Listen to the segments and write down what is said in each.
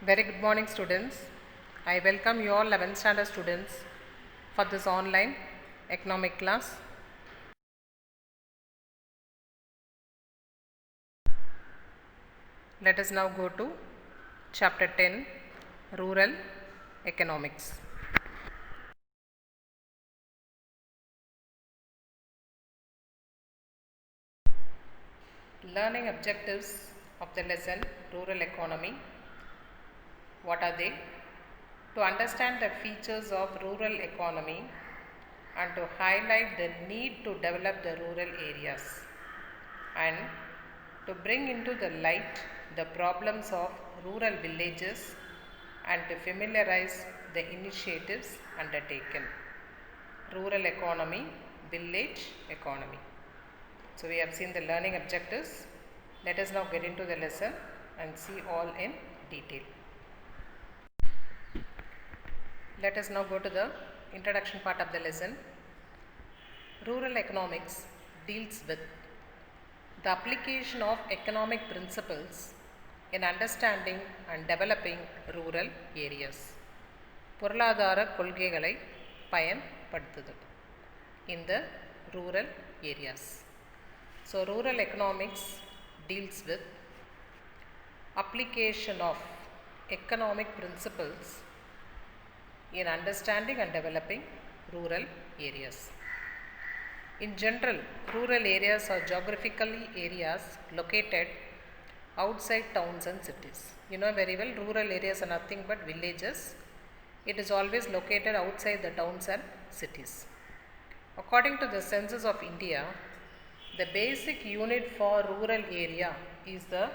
Very good morning, students. I welcome you all 11th standard students for this online economic class. Let us now go to chapter 10, Rural Economics. Learning objectives of the lesson Rural Economy. What are they? To understand the features of rural economy and to highlight the need to develop the rural areas and to bring into the light the problems of rural villages and to familiarize the initiatives undertaken. Rural economy, village economy. So we have seen the learning objectives. Let us now get into the lesson and see all in detail. Let us now go to the introduction part of the lesson. Rural economics deals with the application of economic principles in understanding and developing rural areas. பொருளாதார கொள்கைகளை பயன்படுத்துதல் in the rural areas. So rural economics deals with application of economic principles in understanding and developing rural areas. In general, rural areas are geographically areas located outside towns and cities. You know very well, rural areas are nothing but villages. It is always located outside the towns and cities. According to the census of India, the basic unit for rural area is the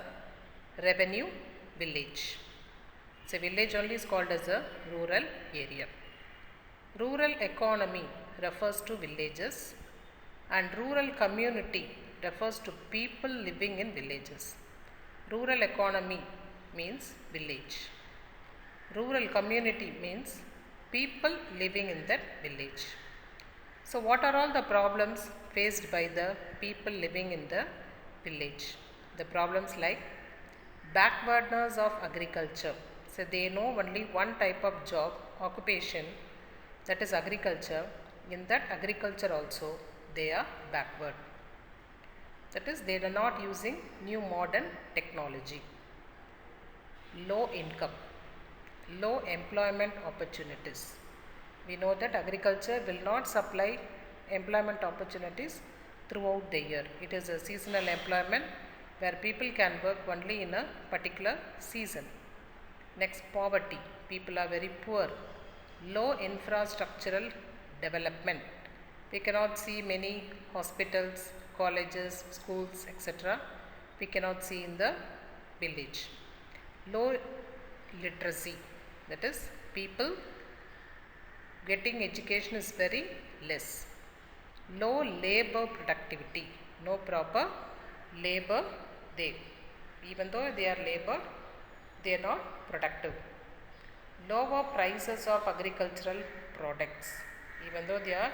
revenue village. So village only is called as a rural area. Rural economy refers to villages and rural community refers to people living in villages. Rural economy means village. Rural community means people living in that village. So what are all the problems faced by the people living in the village? The problems like backwardness of agriculture. So they know only one type of job, occupation, that is agriculture. In that agriculture also they are backward. That is, they are not using new modern technology. Low income, low employment opportunities. We know that agriculture will not supply employment opportunities throughout the year. It is a seasonal employment where people can work only in a particular season. Next, poverty. People are very poor. Low infrastructural development. We cannot see many hospitals, colleges, schools, etc. We cannot see in the village. Low literacy. That is, people getting education is very less. Low labor productivity. No proper labor there. Even though they are labor, they are not productive. Lower prices of agricultural products. Even though they are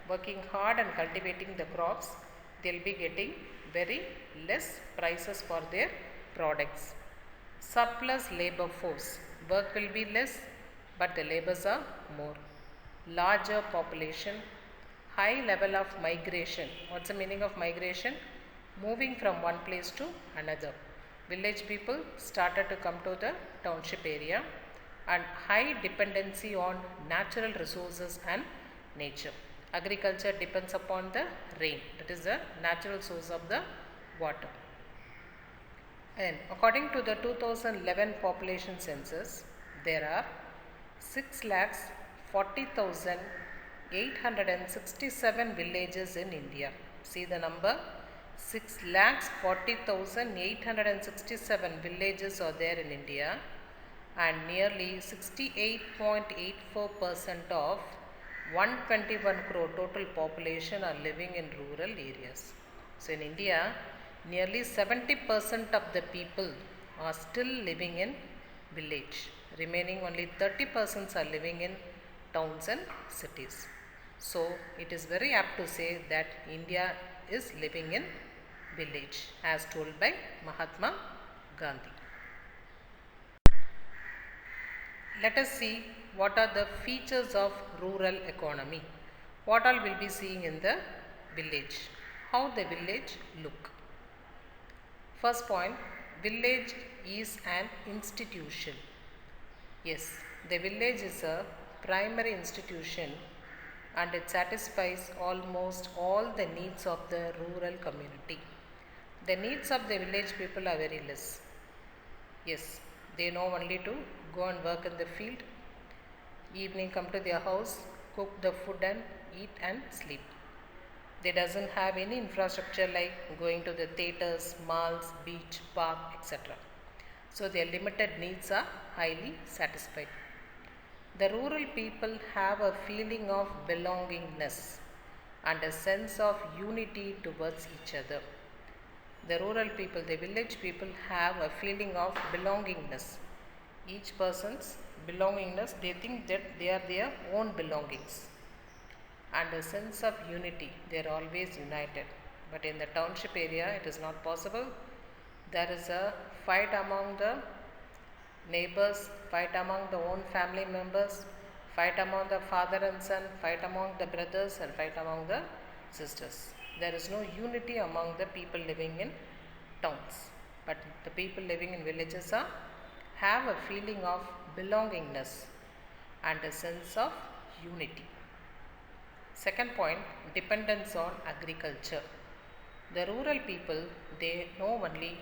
working hard and cultivating the crops, they will be getting very less prices for their products. Surplus labor force. Work will be less, but the labors are more. Larger population. High level of migration. What's the meaning of migration? Moving from one place to another. Village people started to come to the township area, and high dependency on natural resources and nature. Agriculture depends upon the rain, that is the natural source of the water. And according to the 2011 population census, there are 6,40,867 villages in India. See the number, 6,40,867 villages are there in India, and nearly 68.84% of 121 crore total population are living in rural areas. So in India, nearly 70% of the people are still living in village. Remaining only 30% are living in towns and cities. So it is very apt to say that India is living in village as told by Mahatma Gandhi. let us see what are the features of rural economy. What all will be seeing in the village. How the village look. First point, village is an institution. Yes, the village is a primary institution and it satisfies almost all the needs of the rural community. The needs of the village people are very less. Yes, they know only to go and work in the field, evening come to their house, cook the food and eat and sleep. They doesn't have any infrastructure like going to the theatres, malls, beach, park, etc. So their limited needs are highly satisfied. The rural people have a feeling of belongingness and a sense of unity towards each other. The rural people, the village people have a feeling of belongingness. Each person's belongingness, they think that they are their own belongings. And a sense of unity, they are always united. But in the township area, it is not possible. There is a fight among the neighbors, fight among the own family members, fight among the father and son, fight among the brothers and fight among the sisters. There is no unity among the people living in towns. But the people living in villages have a feeling of belongingness and a sense of unity. Second point, dependence on agriculture. The rural people, they know only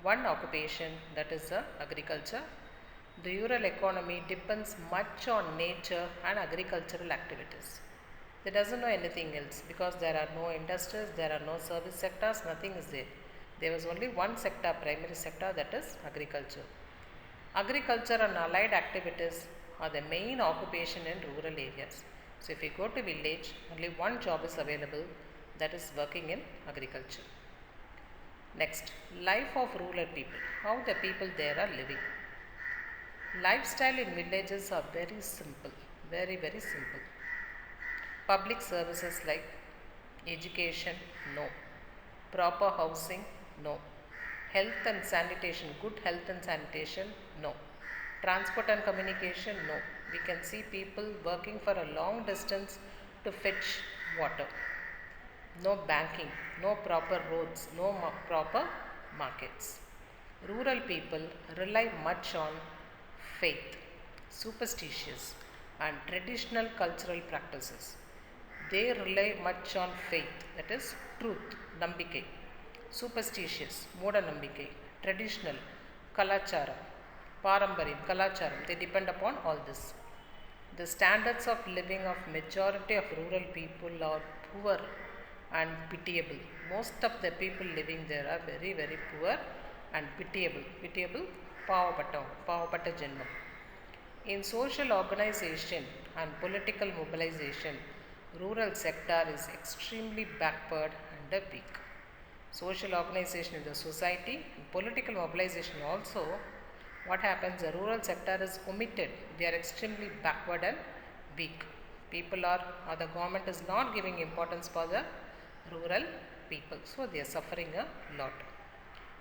one occupation, that is agriculture. The rural economy depends much on nature and agricultural activities. They doesn't know anything else because there are no industries, there are no service sectors, nothing is there. There was only one sector, primary sector, that is agriculture. Agriculture and allied activities are the main occupation in rural areas. So if you go to village, only one job is available, that is working in agriculture. Next, life of rural people, how the people there are living. Lifestyle in villages are very simple, very simple. Public services like education, no. Proper housing, no. Health and sanitation, good health and sanitation, no. Transport and communication, no. We can see people working for a long distance to fetch water. No banking, no proper roads, no proper markets. Rural people rely much on faith, superstitious and traditional cultural practices. They rely much on faith, that is truth, nambikai. Superstitious, mooda nambikai. Traditional, kalacharam, parambaryam, kalacharam. They depend upon all this. The standards of living of majority of rural people are poor and pitiable. Most of the people living there are very poor and pitiable. Pitiable, pavapatta janmam. In social organization and political mobilization, rural sector is extremely backward and weak. Social organization in the society, political mobilization also, what happens, the rural sector is omitted. They are extremely backward and weak. People are, or the government is not giving importance for the rural people. So they are suffering a lot.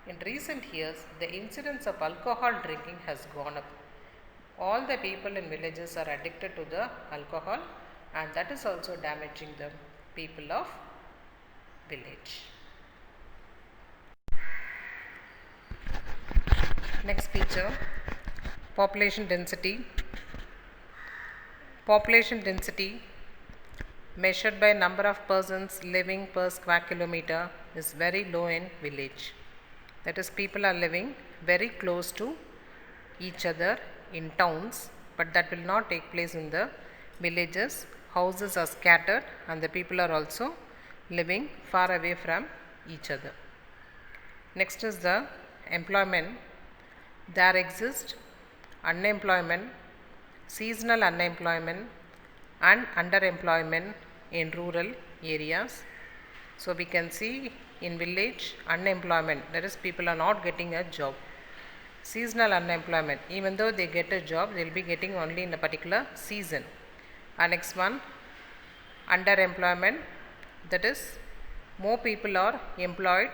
In recent years, the incidence of alcohol drinking has gone up. All the people in villages are addicted to the alcohol, and that is also damaging the people of village. Next feature, population density. Population density measured by number of persons living per square kilometer is very low in village. That is, people are living very close to each other in towns, but that will not take place in the villages. Houses are scattered and the people are also living far away from each other. Next is the employment. There exists unemployment, seasonal unemployment and underemployment in rural areas. So we can see in village unemployment, that is, people are not getting a job. Seasonal unemployment, even though they get a job, they will be getting only in a particular season. And next one, underemployment, that is, more people are employed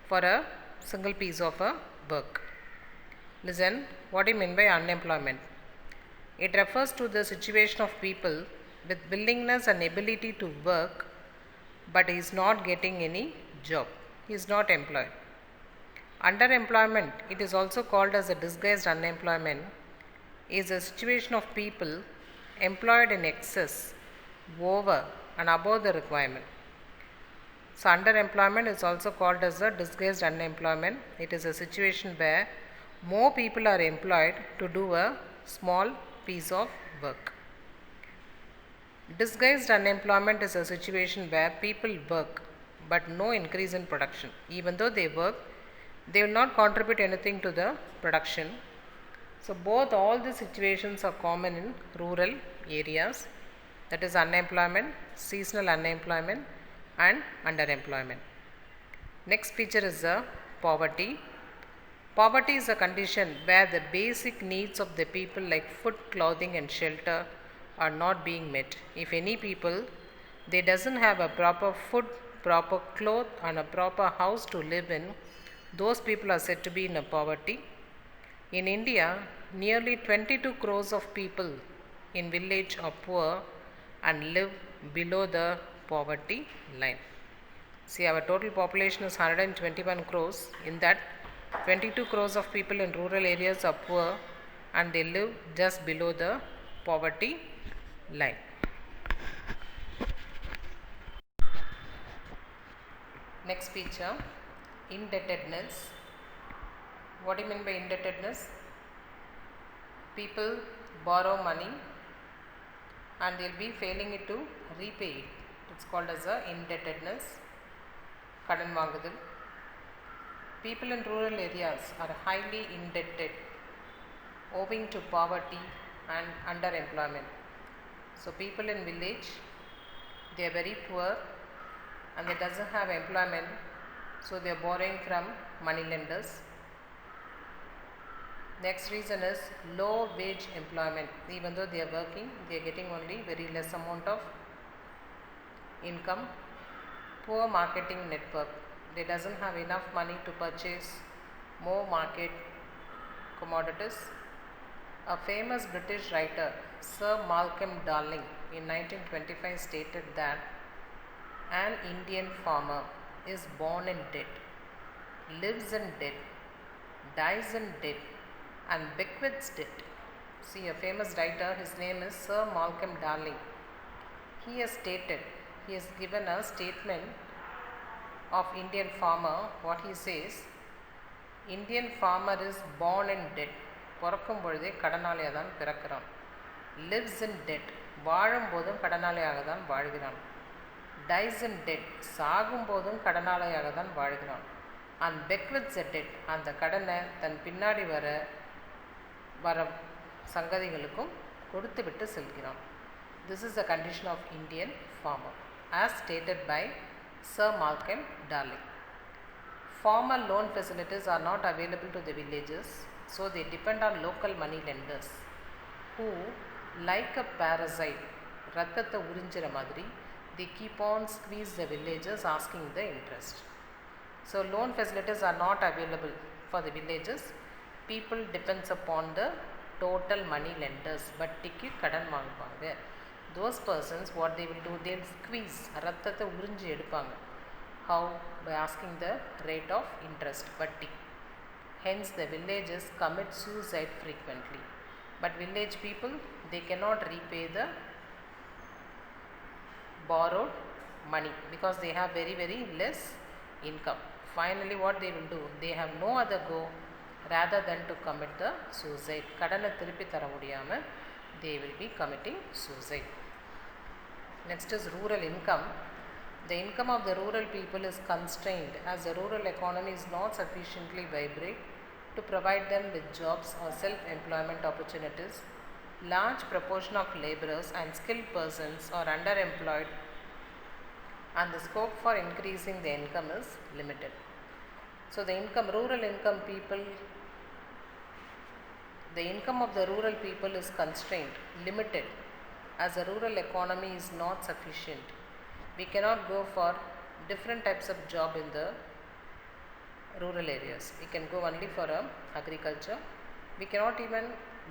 for a single piece of a work. Listen, what do you mean by unemployment? It refers to the situation of people with willingness and ability to work, but he is not getting any job. He is not employed. Underemployment, it is also called as a disguised unemployment, is a situation of people employed in excess, over, and above the requirement. So, underemployment is also called as a disguised unemployment. It is a situation where more people are employed to do a small piece of work. Disguised unemployment is a situation where people work but no increase in production. Even though they work, they will not contribute anything to the production. So, both all the situations are common in rural areas, that is unemployment, seasonal unemployment and underemployment. Next feature is the poverty. Poverty is a condition where the basic needs of the people like food, clothing and shelter are not being met. If any people, they doesn't have a proper food, proper cloth and a proper house to live in, those people are said to be in a poverty. In India, nearly 22 crores of people in village are poor and live below the poverty line. See, our total population is 121 crores. In that, 22 crores of people in rural areas are poor and they live just below the poverty line. Next feature, indebtedness. What do you mean by indebtedness? People borrow money and they will be failing it to repay it. It's called as a indebtedness. Kadan vaangudal. People in rural areas are highly indebted owing to poverty and underemployment. So people in village, they are very poor and they doesn't have employment, so they are borrowing from money lenders. Next reason is low wage employment. Even though they are working, they are getting only very less amount of income. Poor marketing network. They doesn't have enough money to purchase more market commodities. A famous British writer, Sir Malcolm Darling, in 1925 stated that an Indian farmer is born in debt, lives in debt, dies in debt and bequeaths debt. See, a famous writer, his name is Sir Malcolm Darling. He has stated, he has given a statement of Indian farmer. What he says, Indian farmer is born in debt. பிறக்கும் பொழுதே கடனாளியாக தான் பிறக்கிறான். lives in debt. வாழும்போதும் கடனாளியாக தான் வாழ்கிறான். dies in debt. சாகும்போதும் கடனாளியாக தான் வாழ்கிறான். and bequeaths a debt. அந்த கடனை தன் பின்னாடி வர சங்கதிகளுக்கும் கொடுத்து விட்டு செல்கிறான். This is the condition of Indian farmer as stated by Sir Malcolm Darling. Formal loan facilities are not available to the villages, so they depend on local money lenders who, like a parasite, ரத்தத்தை உறிஞ்சிற மாதிரி, they keep on squeeze the villagers asking the interest. So loan facilities are not available for the villages. People depends upon the total money lenders. வட்டிக்கு கடன் வாங்குவாங்க. Those persons, what they will do, they will squeeze, ரத்தத்தை உறிஞ்சி எடுப்பாங்க. How? By asking the rate of interest, vatti. Hence the villages commit suicide frequently. But village people, they cannot repay the borrowed money because they have very less income. Finally what they will do, they have no other go rather than to commit the suicide. கடனை திருப்பி தர முடியாம they will be committing suicide. Next is rural income. The income of the rural people is constrained as the rural economy is not sufficiently vibrant to provide them with jobs or self-employment opportunities. Large proportion of laborers and skilled persons are underemployed and the scope for increasing the income is limited. So the rural income people, the income of the rural people is constrained, limited, as the rural economy is not sufficient. We cannot go for different types of job in the rural areas. We can go only for agriculture. We cannot even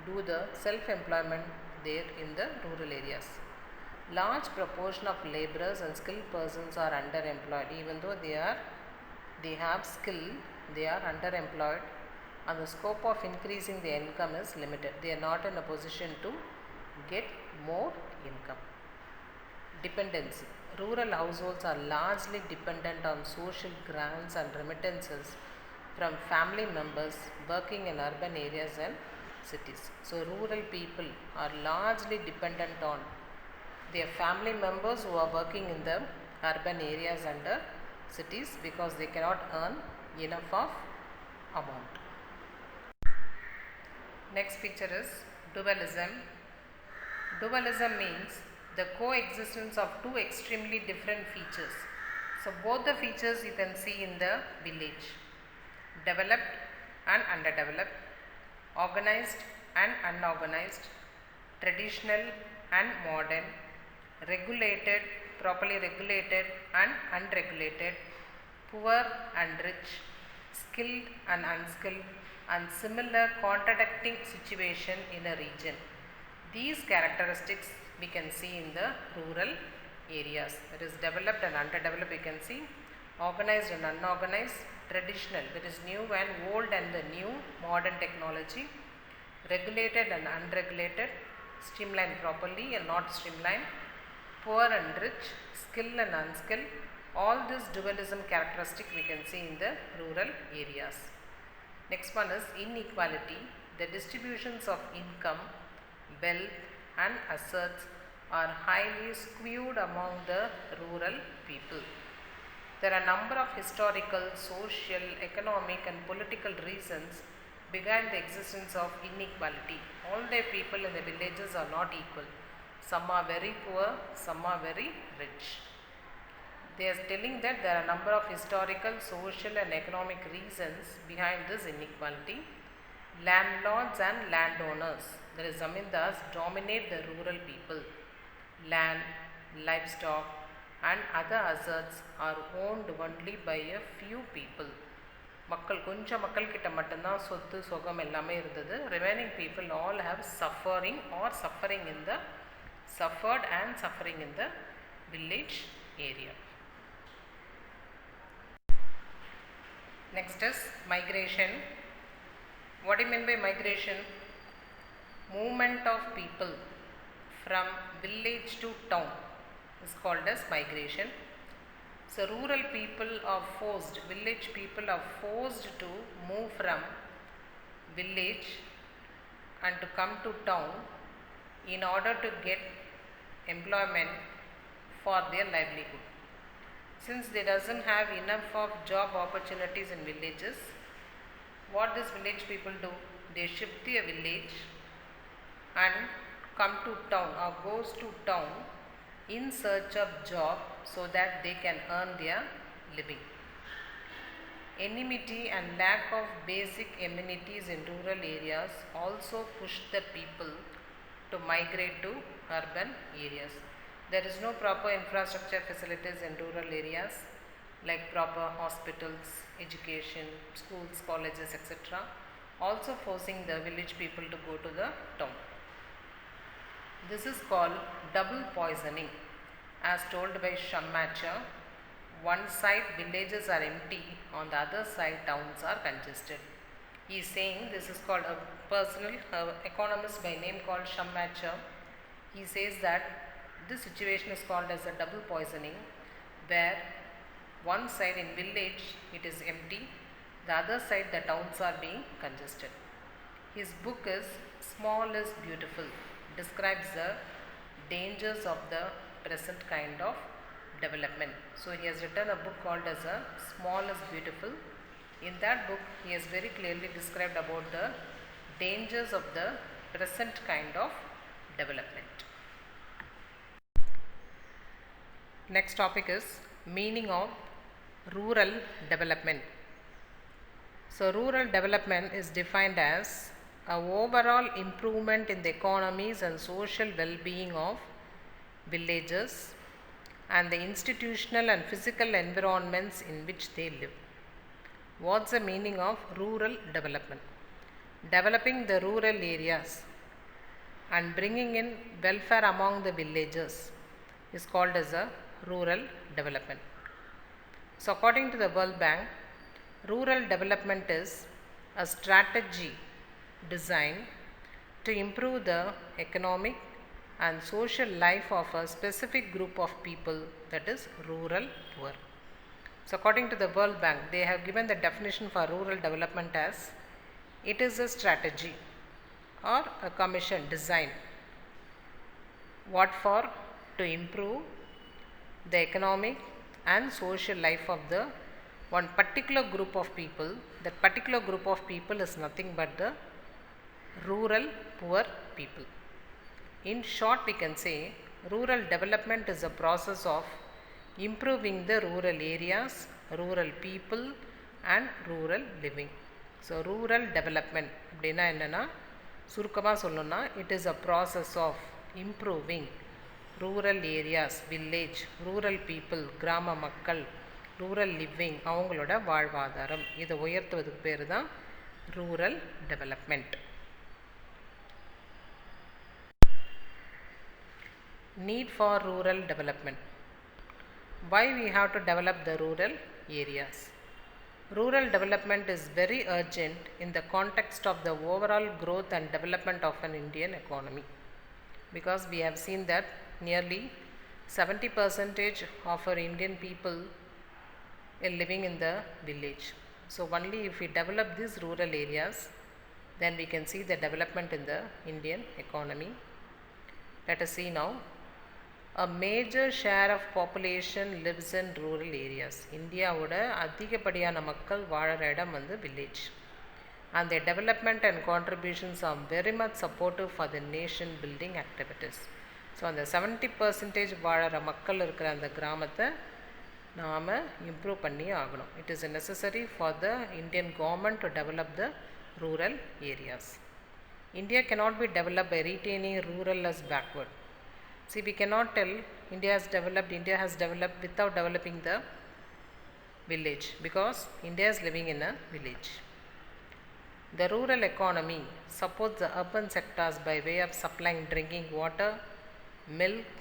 do the self-employment there in the rural areas. Large proportion of laborers and skilled persons are underemployed. Even though they have skill, they are underemployed, and the scope of increasing their income is limited. They are not in a position to get more income. Dependency. Rural households are largely dependent on social grants and remittances from family members working in urban areas and cities. So rural people are largely dependent on their family members who are working in the urban areas and the cities, because they cannot earn enough of amount. Next picture is dualism. Dualism means the coexistence of two extremely different features. So both the features you can see in the village: developed and underdeveloped, organized and unorganized, traditional and modern, regulated, properly regulated and unregulated, poor and rich, skilled and unskilled, and similar contradicting situation in a region. These characteristics we can see in the rural areas. That is developed and underdeveloped, we can see, organized and unorganized, traditional, that is new and old and the new modern technology, regulated and unregulated, streamlined properly and not streamlined, poor and rich, skilled and unskilled. All this dualism characteristic we can see in the rural areas. Next one is inequality. The distributions of income, wealth and assets are highly skewed among the rural people. There are a number of historical, social, economic and political reasons behind the existence of inequality. All the people in the villages are not equal. Some are very poor, some are very rich. They are telling that there are a number of historical, social and economic reasons behind this inequality. Landlords and landowners, that is zamindars, dominate the rural people. Land, livestock and other assets are owned only by a few people. கொஞ்சம் மக்கள் கிட்ட மட்டும்தான் சொத்து சுகம் எல்லாமே இருந்தது. Remaining people all have suffering in the village area. Next is migration. What do you mean by migration? Movement of people from village to town is called as migration. So rural people are forced, village people are forced to move from village and to come to town in order to get employment for their livelihood. Since they doesn't have enough of job opportunities in villages, what these village people do? They shift their village and come to town or goes to town in search of job so that they can earn their living. Enmity and lack of basic amenities in rural areas also push the people to migrate to urban areas. There is no proper infrastructure facilities in rural areas like proper hospitals, education, schools, colleges, etc. Also forcing the village people to go to the town. This is called double poisoning, as told by Schumacher. One side villages are empty, on the other side towns are congested. He is saying, this is called a personal economist by name called Schumacher. He says that this situation is called as a double poisoning, where one side in village it is empty, the other side the towns are being congested. His book is Small is Beautiful, describes the dangers of the present kind of development. So he has written a book called as a Small is Beautiful. In that book he has very clearly described about the dangers of the present kind of development. Next topic is meaning of rural development. So rural development is defined as an overall improvement in the economies and social well-being of villages and the institutional and physical environments in which they live. What's the meaning of rural development? Developing the rural areas and bringing in welfare among the villagers is called as a rural development. So according to the World Bank, rural development is a strategy designed to improve the economic and social life of a specific group of people, that is rural poor. So according to the World Bank, they have given the definition for rural development as it is a strategy or a commission designed what for, to improve the economic and social life of the one particular group of people. That particular group of people is nothing but the rural poor people. In short, we can say rural development is a process of improving the rural areas, rural people and rural living. So rural development அப்படின்னா என்னன்னா சுருக்கமாக சொல்லணும்னா it is a process of improving rural areas, village, rural people, கிராம மக்கள், rural living, அவங்களோட வாழ்வாதாரம் இதை உயர்த்துவதுக்கு பேர் தான் rural development. Need for rural development. Why we have to develop the rural areas? Rural development is very urgent in the context of the overall growth and development of an Indian economy, because we have seen that nearly 70% of our Indian people are living in the village. So only if we develop these rural areas, then we can see the development in the Indian economy. Let us see now. A major share of population lives in rural areas. இந்தியாவோட அதிகப்படியான மக்கள் வாழற இடம் வந்து village. And their development and contributions are very much supportive for the nation building activities. So அந்த 70% வாழற மக்கள் இருக்கிற அந்த கிராமத்தை நாம் இம்ப்ரூவ் பண்ணி ஆகணும். It is necessary for the Indian government to develop the rural areas. India cannot be developed by retaining rural as backward. See, we cannot tell India has developed without developing the village, because India is living in a village. The rural economy supports the urban sectors by way of supplying drinking water, milk,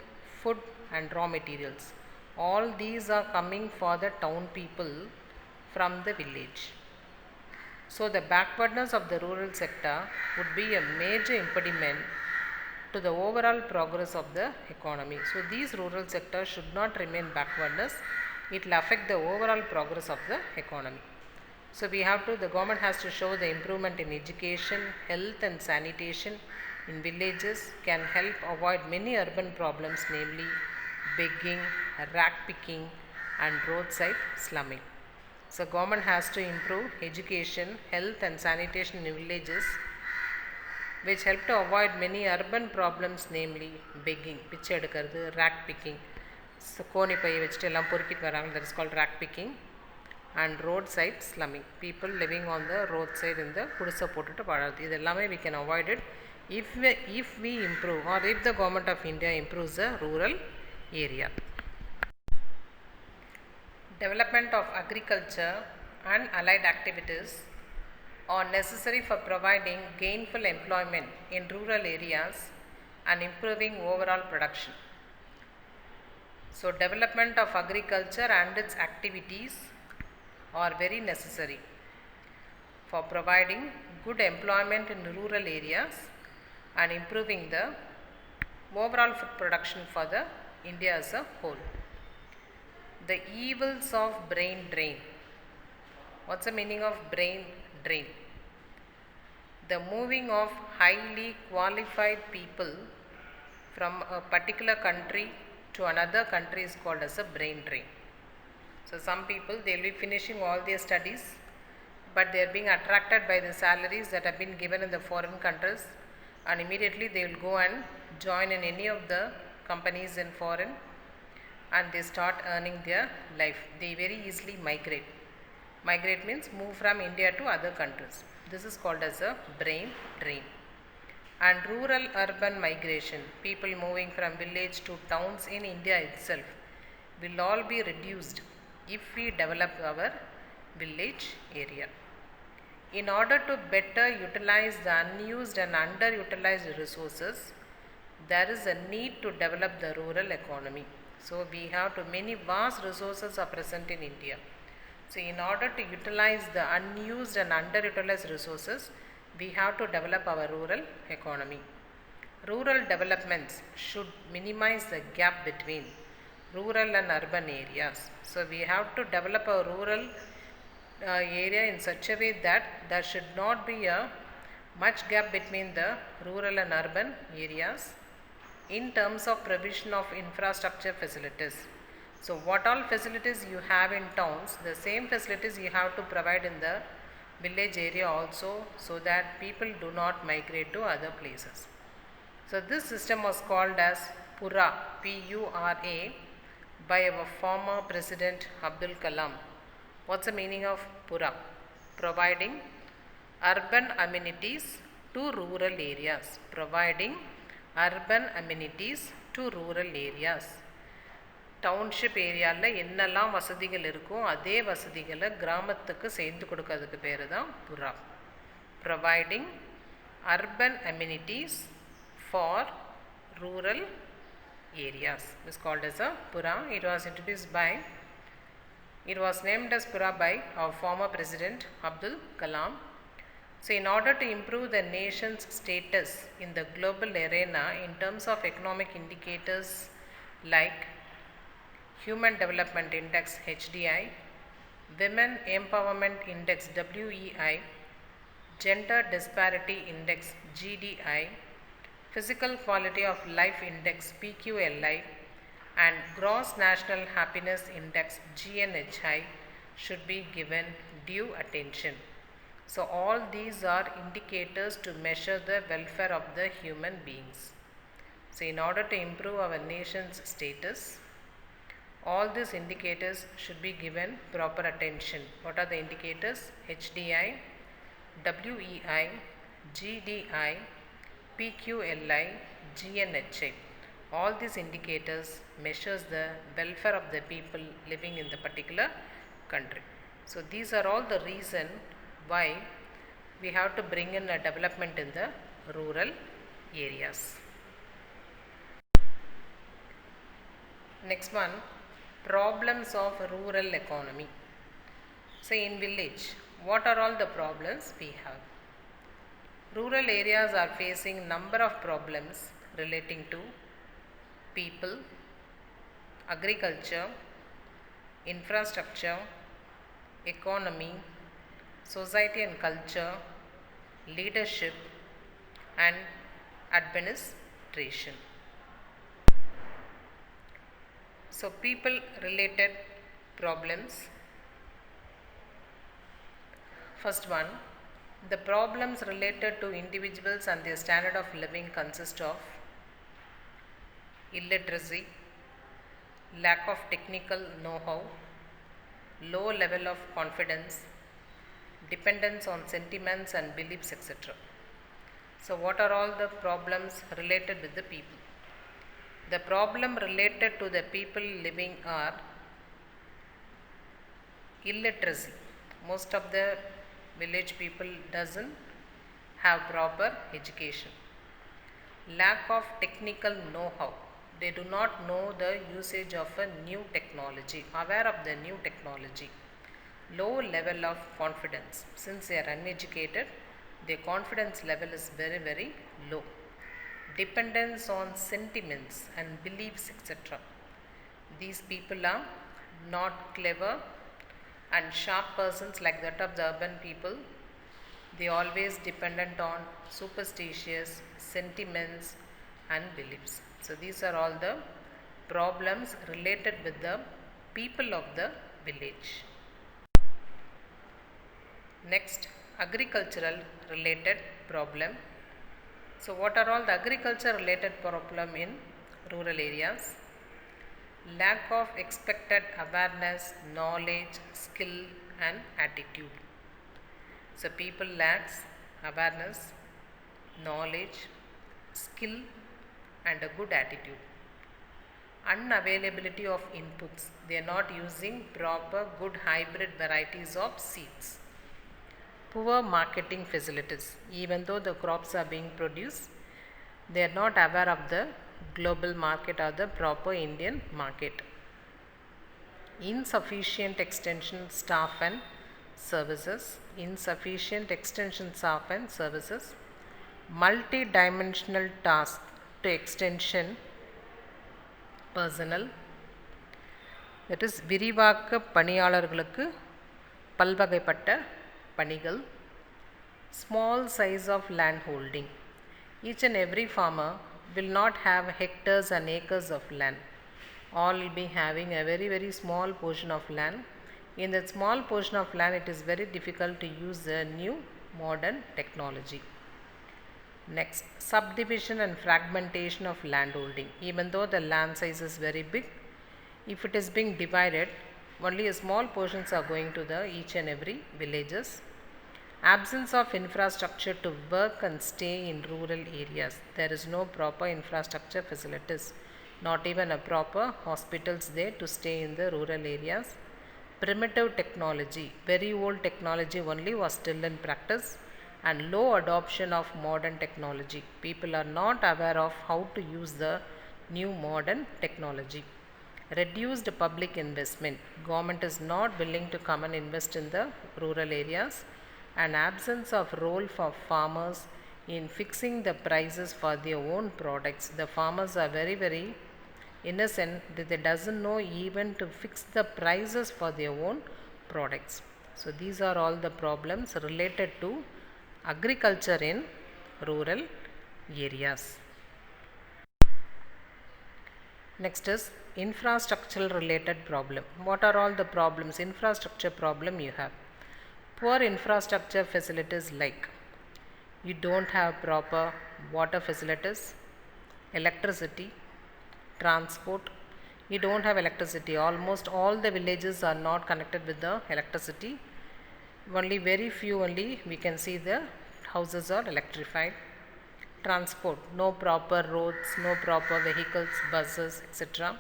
food and raw materials. All these are coming for the town people from the village. So the backwardness of the rural sector would be a major impediment to the overall progress of the economy. So these rural sectors should not remain backwardness. It will affect the overall progress of the economy. So we have to, the government has to show the improvement in education, health and sanitation in villages can help avoid many urban problems, namely begging, rag picking and roadside slumming. So government has to improve education, health and sanitation in villages, which help to avoid many urban problems, namely begging, பிச்சை எடுக்கிறது, rag picking, so கோணி பையை வச்சுட்டு எல்லாம் பொறுக்கிட்டு வராங்க, that is called rag picking, and roadside slumming, people living on the roadside in the குடிசை போட்டுட்டு வாழறது. இது எல்லாமே we can avoid it if we improve, or if the government of India improves the rural area. Development of agriculture and allied activities are necessary for providing gainful employment in rural areas and improving overall production. So development of agriculture and its activities are very necessary for providing good employment in rural areas and improving the overall food production for the India as a whole. The evils of brain drain. What's the meaning of brain drain? The moving of highly qualified people from a particular country to another country is called as a brain drain. So some people, they will be finishing all their studies, but they are being attracted by the salaries that have been given in the foreign countries, and immediately they will go and join in any of the companies in foreign, and they start earning their life. They very easily migrate. Migrate means move from India to other countries. This is called as a brain drain. And rural urban migration, people moving from village to towns in India itself, will all be reduced if we develop our village area. In order to better utilize the unused and underutilized resources, there is a need to develop the rural economy. So we have to, many vast resources are present in India. So in order to utilize the unused and underutilized resources, we have to develop our rural economy. Rural developments should minimize the gap between rural and urban areas. So we have to develop a rural area in such a way that there should not be a much gap between the rural and urban areas in terms of provision of infrastructure facilities. So what all facilities you have in towns, the same facilities you have to provide in the village area also, so that people do not migrate to other places. So this system was called as PURA, P-U-R-A, by our former President Abdul Kalam. What's the meaning of PURA? Providing urban amenities to rural areas. Providing urban amenities to rural areas. Township ஏரியாவில் என்னெல்லாம் வசதிகள் இருக்கோ அதே வசதிகளை கிராமத்துக்கு செய்து கொடுக்கறதுக்கு பேர் தான் PURA. Providing urban amenities for rural areas. It is called as a PURA. It was named as PURA by our former President Abdul Kalam. So in order to improve the nation's status in the global arena in terms of economic indicators like Human Development Index HDI, Women Empowerment Index WEI, Gender Disparity Index GDI, Physical Quality of Life Index PQLI, and Gross National Happiness Index GNHI should be given due attention. So all these are indicators to measure the welfare of the human beings. So in order to improve our nation's status, all these indicators should be given proper attention. What are the indicators? HDI, WEI, GDI, PQLI, GNHI. All these indicators measures the welfare of the people living in the particular country. So these are all the reason why we have to bring in a development in the rural areas. Next one, problems of rural economy. So in village, what are all the problems we have? Rural areas are facing number of problems relating to people, agriculture, infrastructure, economy, society and culture, leadership, and administration. So people related problems. First one, the problems related to individuals and their standard of living consist of illiteracy, lack of technical know-how, low level of confidence, dependence on sentiments and beliefs, etc. So what are all the problems related with the people? The problem related to the people living are illiteracy. Most of the village people doesn't have proper education. Lack of technical know-how. They do not know the usage of a new technology, aware of the new technology. Low level of confidence. Since they are uneducated, their confidence level is very, very low. Dependence on sentiments and beliefs, etc. These people are not clever and sharp persons like that of the urban people. They always dependent on superstitious sentiments and beliefs. So these are all the problems related with the people of the village. Next, agricultural related problem. So what are all the agriculture related problem in rural areas? Lack of expected awareness, knowledge, skill and attitude. So people lacks awareness, knowledge, skill and a good attitude. Unavailability of inputs. They are not using proper good hybrid varieties of seeds. Poor marketing facilities. Even though the crops are being produced, They are not aware of the global market or the proper Indian market. Insufficient extension staff and services, insufficient extension staff and services, multi-dimensional task to extension personnel, that is விரிவாக்க பணியாளர்களுக்கு பல்வகைப்பட்ட பணிகள், small size of land holding. Each and every farmer will not have hectares and acres of land. All will be having a very small portion of land. In that small portion of land, it is very difficult to use the new modern technology. Next, subdivision and fragmentation of land holding. Even though the land size is very big, if it is being divided, only a small portions are going to the each and every villages. Absence of infrastructure to work and stay in rural areas. There is no proper infrastructure facilities, not even a proper hospitals there to stay in the rural areas. Primitive technology, very old technology only was still in practice, and low adoption of modern technology. People are not aware of how to use the new modern technology. Reduced public investment. Government is not willing to come and invest in the rural areas, and absence of role for farmers in fixing the prices for their own products. The farmers are very innocent that they doesn't know even to fix the prices for their own products. So these are all the problems related to agriculture in rural areas. Next is infrastructural related problem. What are all the problems? Infrastructure problem you have. Poor infrastructure facilities, like you don't have proper water facilities, electricity, transport. You don't have electricity. Almost all the villages are not connected with the electricity. Only very few only we can see the houses are electrified. Transport, no proper roads, no proper vehicles, buses, etc.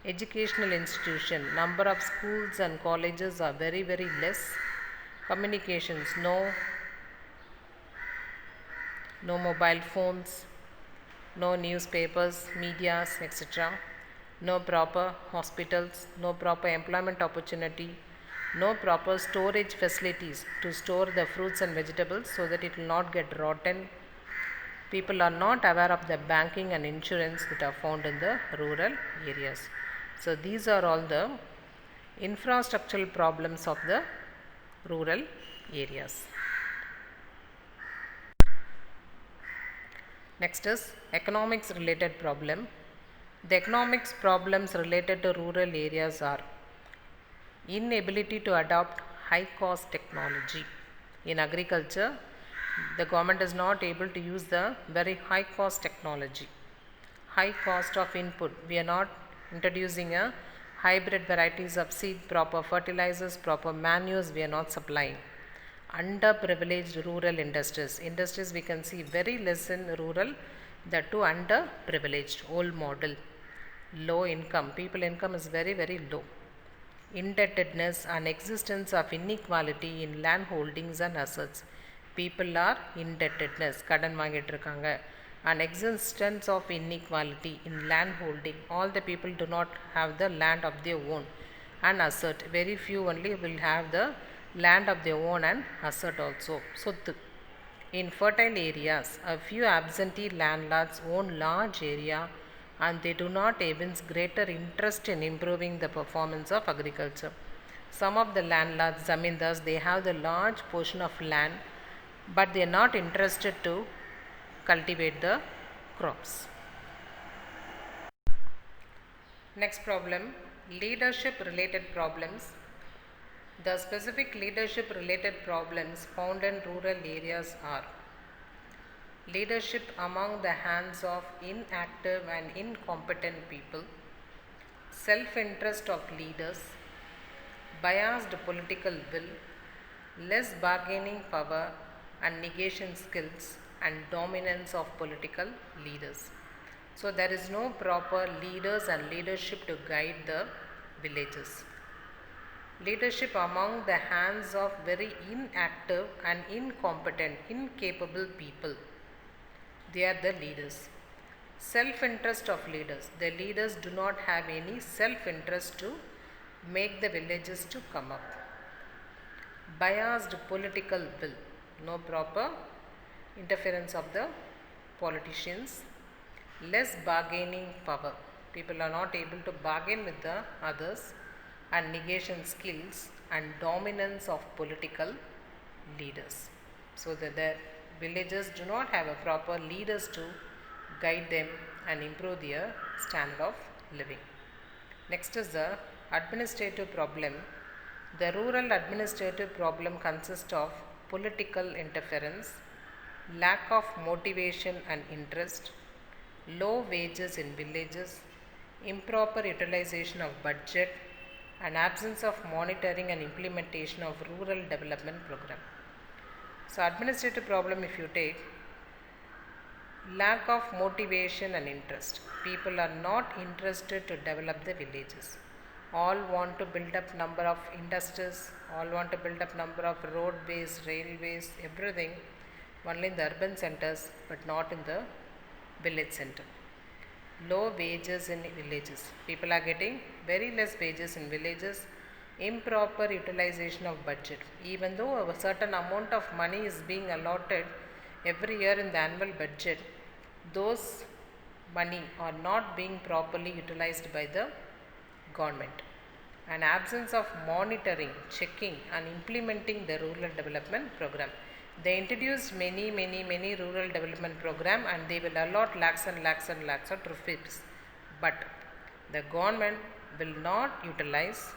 Educational institution, number of schools and colleges are very less. Communications, no mobile phones, no newspapers, medias, etc. No proper hospitals, no proper employment opportunity, no proper storage facilities to store the fruits and vegetables so that it will not get rotten. People are not aware of the banking and insurance that are found in the rural areas. So these are all the infrastructural problems of the rural areas. Next is economics related problem. The economics problems related to rural areas are inability to adopt high cost technology. In agriculture, the government is not able to use the very high cost technology. High cost of input. We are not introducing a hybrid varieties of seed, proper fertilizers, proper manures we are not supplying. Underprivileged rural industries. Industries we can see very less in rural, that too underprivileged. Old model. Low income. People income is very low. Indebtedness and existence of inequality in land holdings and assets. People are indebtedness, கடன் வாங்கிட்டு இருக்காங்க, and existence of inequality in land holding. All the people do not have the land of their own and asset. Very few only will have the land of their own and asset also. சொத்து. In fertile areas, a few absentee landlords own large area and they do not evince greater interest in improving the performance of agriculture. Some of the landlords, zamindars, they have the large portion of land, but they are not interested to cultivate the crops. Next problem, leadership related problems. The specific leadership related problems found in rural areas are leadership among the hands of inactive and incompetent people, self-interest of leaders, biased political will, less bargaining power and negation skills, and dominance of political leaders. So there is no proper leaders and leadership to guide the villages. Leadership among the hands of very inactive and incompetent, incapable people. They are the leaders. Self-interest of leaders. The leaders do not have any self-interest to make the villages to come up. Biased political will. No proper interference of the politicians. Less bargaining power. People are not able to bargain with the others, and negation skills and dominance of political leaders. So that the villagers do not have a proper leaders to guide them and improve their standard of living. Next is the administrative problem. The rural administrative problem consists of political interference, lack of motivation and interest, low wages in villages, improper utilization of budget, and absence of monitoring and implementation of rural development program. So administrative problem, if you take, lack of motivation and interest. People are not interested to develop the villages. All want to build up number of industries, all want to build up number of roadways, railways, everything only in the urban centers but not in the village center. Low wages in villages. People are getting very less wages in villages. Improper utilization of budget. Even though a certain amount of money is being allotted every year in the annual budget, those money are not being properly utilized by the government. An absence of monitoring, checking and implementing the rural development program. They introduced many rural development program and they will allot lakhs and lakhs and lakhs of rupees. But the government will not utilize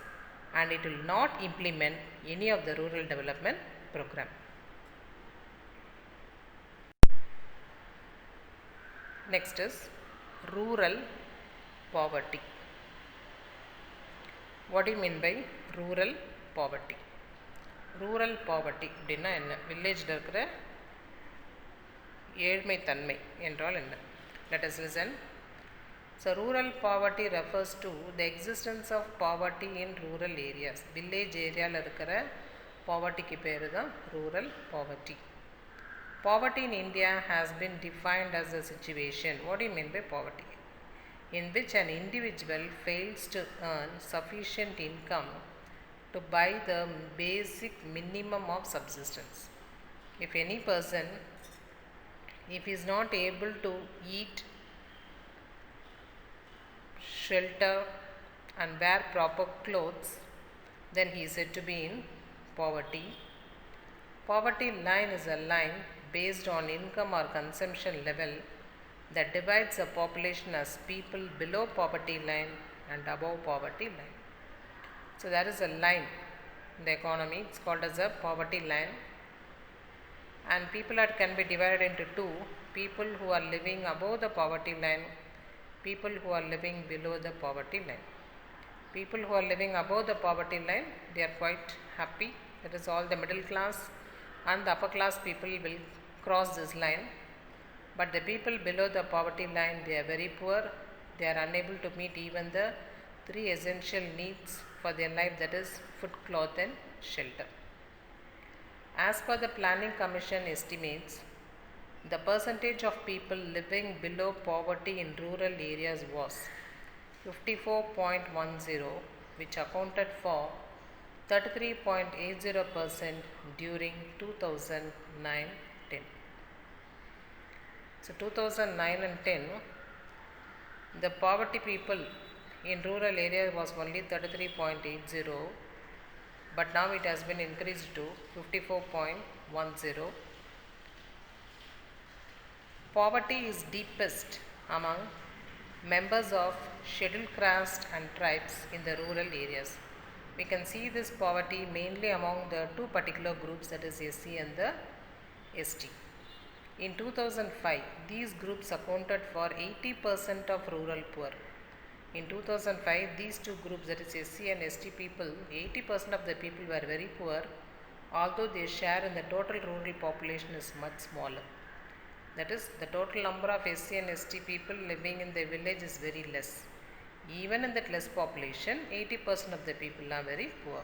and it will not implement any of the rural development program. Next is rural poverty. What do you mean by rural poverty? Rural poverty அப்படின்னா என்ன? வில்லேஜில் இருக்கிற ஏழ்மை தன்மை என்றால் என்ன? Let us listen. So rural poverty refers to the existence of poverty in rural areas. Village ஏரியாவில் இருக்கிற povertyக்கு பேர் தான் rural poverty. Poverty in India has been defined as a situation. What do you mean by poverty? In which an individual fails to earn sufficient income to buy the basic minimum of subsistence. If any person, if he is not able to eat, shelter and wear proper clothes, then he is said to be in poverty. Poverty line is a line based on income or consumption level that divides a population as people below poverty line and above poverty line. So there is a line in the economy, it's called as a poverty line, and people can be divided into two: people who are living above the poverty line, people who are living below the poverty line. People who are living above the poverty line, they are quite happy. That is, all the middle class and the upper class people will cross this line. But the people below the poverty line, they are very poor. They are unable to meet even the three essential needs for their life, that is food, cloth and shelter. As per the Planning Commission estimates, the percentage of people living below poverty in rural areas was 54.10, which accounted for 33.80% during 2009-10. So 2009 and 10, the poverty people in rural area was only 33.80, but now it has been increased to 54.10. Poverty is deepest among members of scheduled caste and tribes in the rural areas. We can see this poverty mainly among the two particular groups, that is SC and the ST. In 2005, these groups accounted for 80% of rural poor. In 2005, these two groups, that is SC and ST people, 80% of the people were very poor, although their share in the total rural population is much smaller. That is, the total number of SC and ST people living in the village is very less. Even in that less population, 80% of the people are very poor.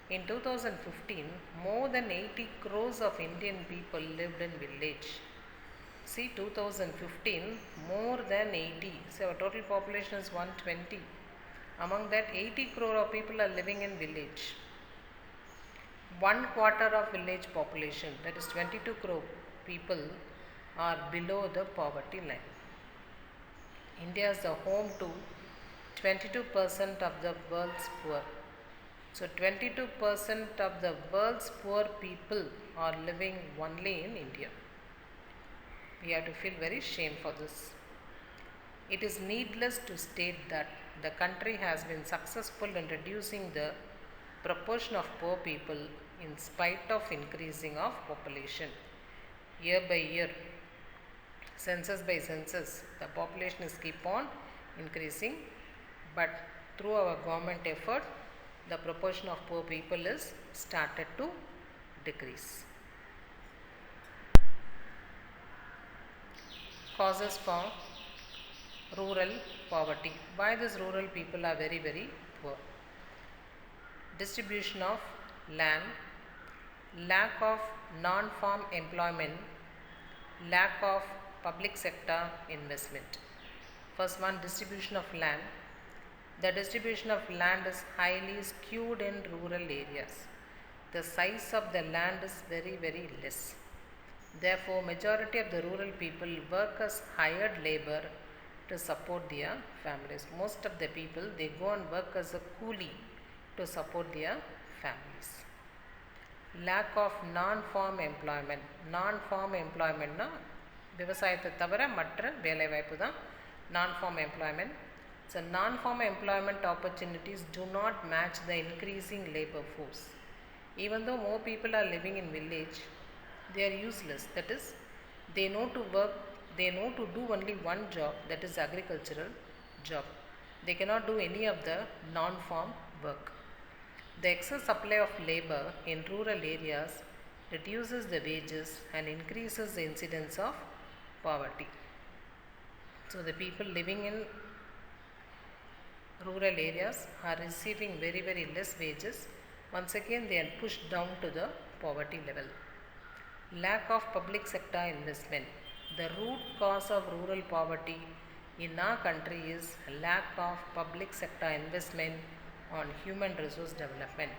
In 2015, more than 80 crores of Indian people lived in village. See, 2015, more than 80. So, our total population is 120. Among that, 80 crore of people are living in village. 1/4 of village population, that is 22 crore people, are below the poverty line. India is the home to 22% of the world's poor. So 22% of the world's poor people are living only in India. We have to feel very shame for this. It is needless to state that the country has been successful in reducing the proportion of poor people in spite of increasing of population. Year by year, census by census, the population is keep on increasing, but through our government effort, the proportion of poor people is started to decrease. Causes for rural poverty. Why these rural people are very, very poor? Distribution of land, lack of non-farm employment, lack of public sector investment. First one, distribution of land. The distribution of land is highly skewed in rural areas. The size of the land is very, very less. Therefore, majority of the rural people work as hired labor to support their families. Most of the people, they go and work as a coolie to support their families. Lack of non-farm employment. Non-farm employment na விவசாயத்தை தவிர மற்ற வேலைவாய்ப்பு தான் non-farm employment. So, non-farm employment opportunities do not match the increasing labor force. Even though more people are living in village, they are useless. That is, they know to work, they know to do only one job, that is agricultural job. They cannot do any of the non-farm work. The excess supply of labor in rural areas reduces the wages and increases the incidence of poverty. So, the people living in rural areas are receiving very, very less wages. Once again, they are pushed down to the poverty level. Lack of public sector investment. The root cause of rural poverty in our country is lack of public sector investment on human resource development.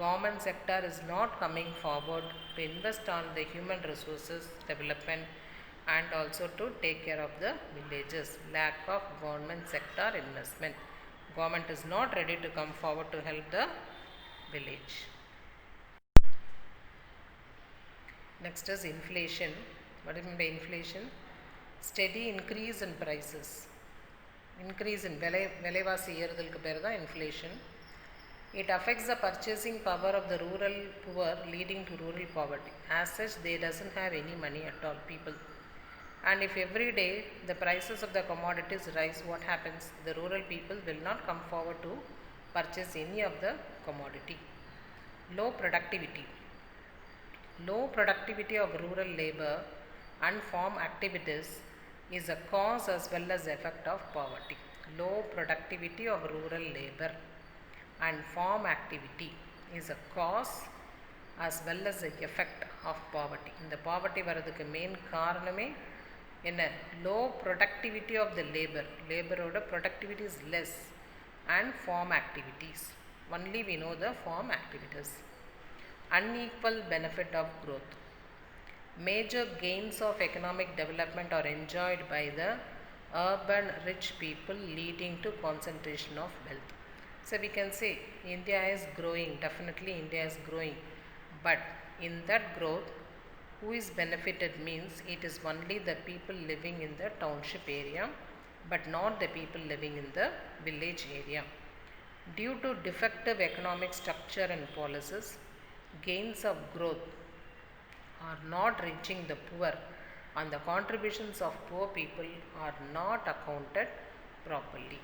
Government sector is not coming forward to invest on the human resources development and also to take care of the villages. Lack of government sector investment. Government is not ready to come forward to help the village. Next is inflation. What do you mean by inflation? Steady increase in prices. Increase in விலைவாசி ஏறுதலுக்கு பேர் தான் inflation. It affects the purchasing power of the rural poor, leading to rural poverty. As such, they doesn't have any money at all, people. And if every day the prices of the commodities rise, what happens? The rural people will not come forward to purchase any of the commodity. Low productivity. Low productivity of rural labor and farm activities is a cause as well as effect of poverty. Low productivity of rural labor and farm activity is a cause as well as the effect of poverty. இந்த poverty வரதுக்கு main காரணமே என்ன? Low productivity of the labor. Laborோட productivity is less and farm activities. Only we know the farm activities. Unequal benefit of growth. Major gains of economic development are enjoyed by the urban rich people, leading to concentration of wealth. So we can say India is growing, definitely India is growing, but in that growth, who is benefited means it is only the people living in the township area, but not the people living in the village area. Due to defective economic structure and policies, gains of growth are not reaching the poor, and the contributions of poor people are not accounted properly.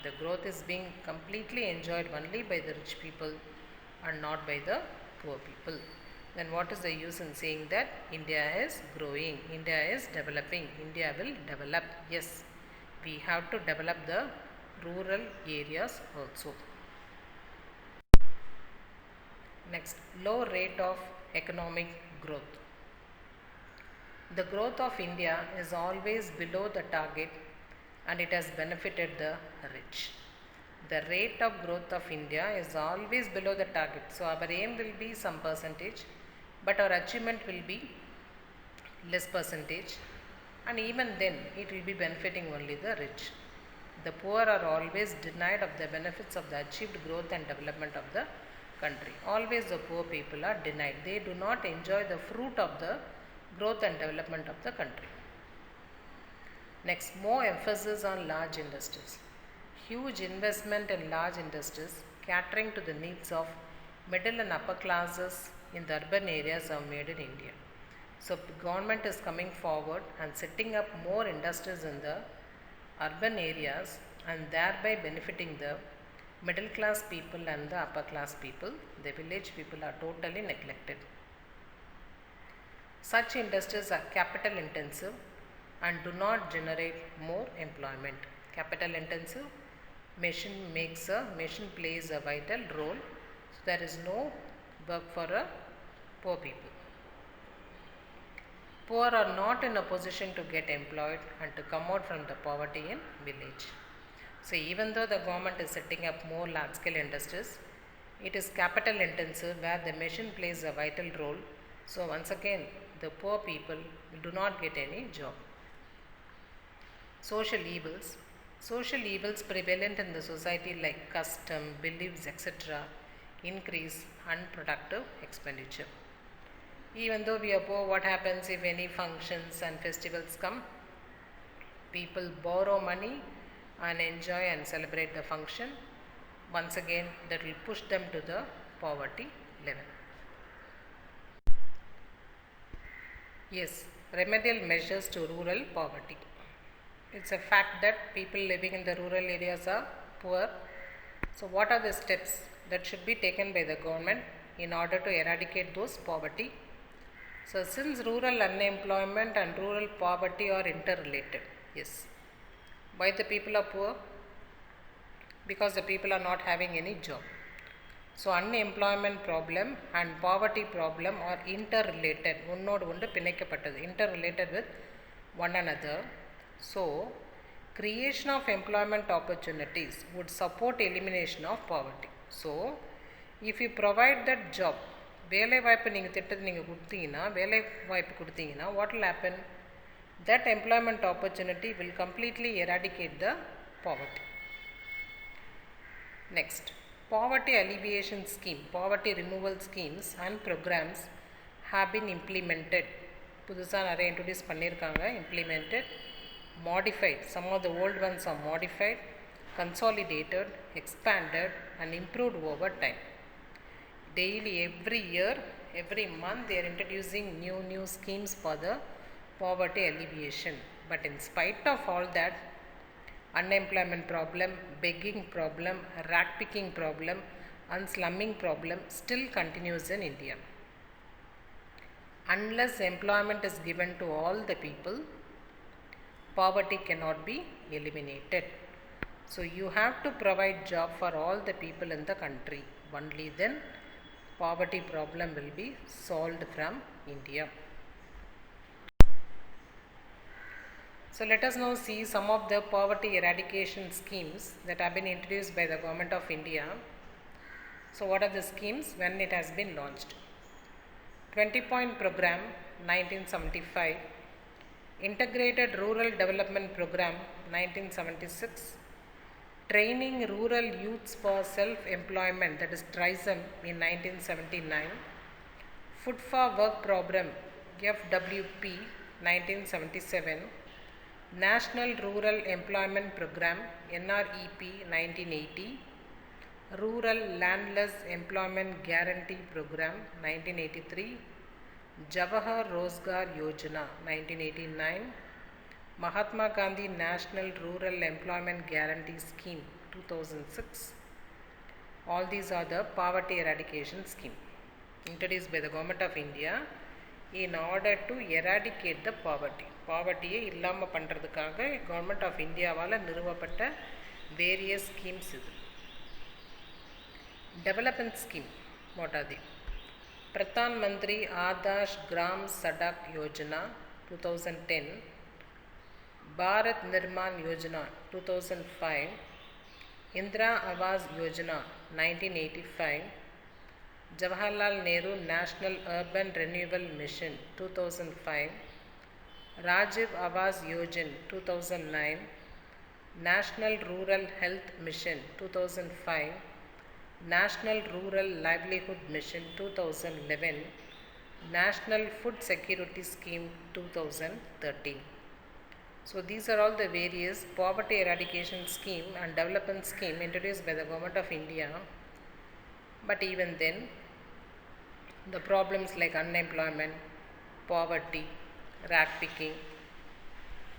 The growth is being completely enjoyed only by the rich people and not by the poor people. Then what is the use in saying that India is growing, India is developing, India will develop? Yes, we have to develop the rural areas also. Next, low rate of economic growth. The growth of India is always below the target and it has benefited the rich. The rate of growth of India is always below the target. So our aim will be some percentage, but our achievement will be less percentage, and even then it will be benefiting only the rich. The poor are always denied of the benefits of the achieved growth and development of the country. Always the poor people are denied. They do not enjoy the fruit of the growth and development of the country. Next, more emphasis on large industries. Huge investment in large industries catering to the needs of middle and upper classes in the urban areas are made in India. So government is coming forward and setting up more industries in the urban areas and thereby benefiting the middle class people and the upper class people. The village people are totally neglected. Such industries are capital intensive and do not generate more employment. Capital intensive, machine plays a vital role. So there is no work for a poor people. Poor are not in a position to get employed and to come out from the poverty in village. So even though the government is setting up more large scale industries, it is capital intensive where the machine plays a vital role. So once again, the poor people do not get any job. Social evils. Social evils prevalent in the society like custom, beliefs, etc. increase unproductive expenditure. Even though we are poor, what happens if any functions and festivals come? People borrow money and enjoy and celebrate the function. Once again, that will push them to the poverty level. Yes, remedial measures to rural poverty. It's a fact that people living in the rural areas are poor. So what are the steps that should be taken by the government in order to eradicate those poverty? So since rural unemployment and rural poverty are interrelated, yes. Why the people are poor? Because the people are not having any job. So unemployment problem and poverty problem are interrelated. Interrelated with one another. So creation of employment opportunities would support elimination of poverty. So if you provide that job, வேலை வாய்ப்பு நீங்கள் திட்டத்தை நீங்கள் கொடுத்தீங்கன்னா வேலை வாய்ப்பு கொடுத்தீங்கன்னா what will happen? That employment opportunity will completely eradicate the poverty. Next, poverty alleviation scheme, poverty removal schemes and programs have been implemented. புதுசாக நிறைய introduce பண்ணியிருக்காங்க, implemented, modified. Some of the old ones are modified, consolidated, expanded and improved over time. Daily, every year, every month they are introducing new schemes for the poverty alleviation. But in spite of all that, unemployment problem, begging problem, rat picking problem and slumming problem still continues in India. Unless employment is given to all the people, poverty cannot be eliminated. So you have to provide job for all the people in the country. Only then poverty problem will be solved from India. So let us now see some of the poverty eradication schemes that have been introduced by the Government of India. So what are the schemes when it has been launched? 20-point program 1975, integrated rural development program 1976, training rural youths for self-employment, that is TRISEM, in 1979, Food for Work program FWP 1977, National Rural Employment Program NREP 1980, Rural Landless Employment Guarantee Program 1983, Jawahar Rozgar Yojana 1989, Mahatma Gandhi National Rural Employment Guarantee Scheme 2006. All these are the poverty eradication scheme introduced by the Government of India in order to eradicate the poverty. Poverty இல்லாம பண்றதுக்காக Government of India வால நிறுவப்பட்ட various schemes இது. Development scheme, what are they? Pradhan Mantri Adarsh Gram Sadak Yojana, 2010, Bharat Nirman Yojana 2005, Indira Awas Yojana 1985, Jawaharlal Nehru National Urban Renewal Mission 2005, Rajiv Awas Yojana 2009, National Rural Health Mission 2005, National Rural Livelihood Mission 2011, National Food Security Scheme 2013. So these are all the various poverty eradication scheme and development scheme introduced by the Government of India. But even then, the problems like unemployment, poverty, rat picking,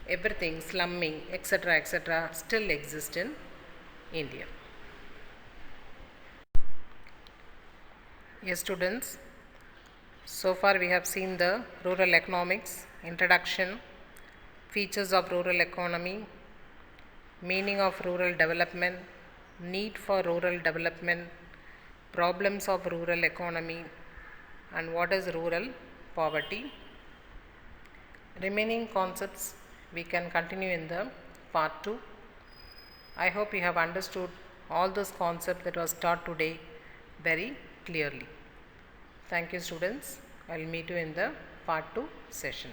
everything, slumming, etc. still exist in India. Yes, students, so far we have seen the rural economics, introduction, features of rural economy, meaning of rural development, need for rural development, problems of rural economy, and what is rural poverty. Remaining concepts we can continue in the part 2. I hope you have understood all those concepts that was taught today very clearly. Thank you, students. I will meet you in the part 2 session.